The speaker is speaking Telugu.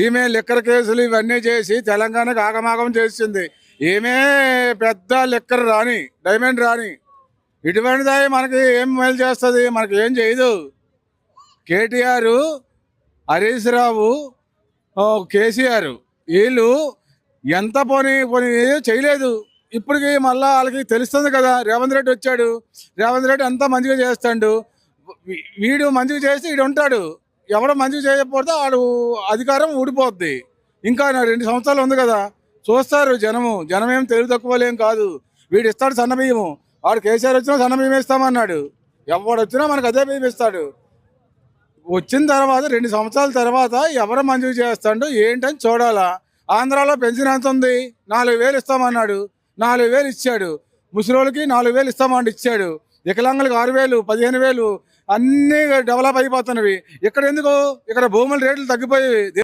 ఈమె లిక్కర్ కేసులు ఇవన్నీ చేసి తెలంగాణకు ఆగమాగం చేసింది. ఈమె పెద్ద లిక్కర్ రాని, డైమండ్ రాని. ఇటువంటిది మనకి ఏం మేలు చేస్తుంది? మనకి ఏం చేయదు. కేటీఆర్, హరీష్ రావు, కేసీఆర్ వీళ్ళు ఎంత పోనీ పోనీ చేయలేదు. ఇప్పటికి మళ్ళా వాళ్ళకి తెలుస్తుంది కదా. రేవంత్ రెడ్డి వచ్చాడు, రేవంత్ రెడ్డి అంతా మంచిగా చేస్తాడు. వీడు మంచిగా చేసి వీడు ఉంటాడు. ఎవడో మంచిగా చేయకపోతే వాడు అధికారం ఊడిపోద్ది. ఇంకా 2 సంవత్సరాలు ఉంది కదా, చూస్తారు జనము. జనం ఏం తెలివి తక్కువలేం కాదు. వీడు ఇస్తాడు సన్న బియ్యము. వాడు కేసీఆర్ వచ్చినా సన్న బియ్యం ఇస్తామన్నాడు. ఎవడు వచ్చినా మనకు అదే బియ్యం ఇస్తాడు. వచ్చిన తర్వాత 2 సంవత్సరాల తర్వాత ఎవరు మంచిగా చేస్తాడు ఏంటని చూడాలా. ఆంధ్రాలో పెన్షన్ ఎంత ఉంది? 4,000 ఇస్తామన్నాడు, 4,000 ఇచ్చాడు. ముసలోళ్ళకి 4,000 ఇస్తామంటే ఇచ్చాడు. వికలాంగులకు 6,000, 15,000 అన్నీ డెవలప్ అయిపోతున్నవి. ఇక్కడ ఎందుకు? ఇక్కడ భూముల రేట్లు తగ్గిపోయేవి.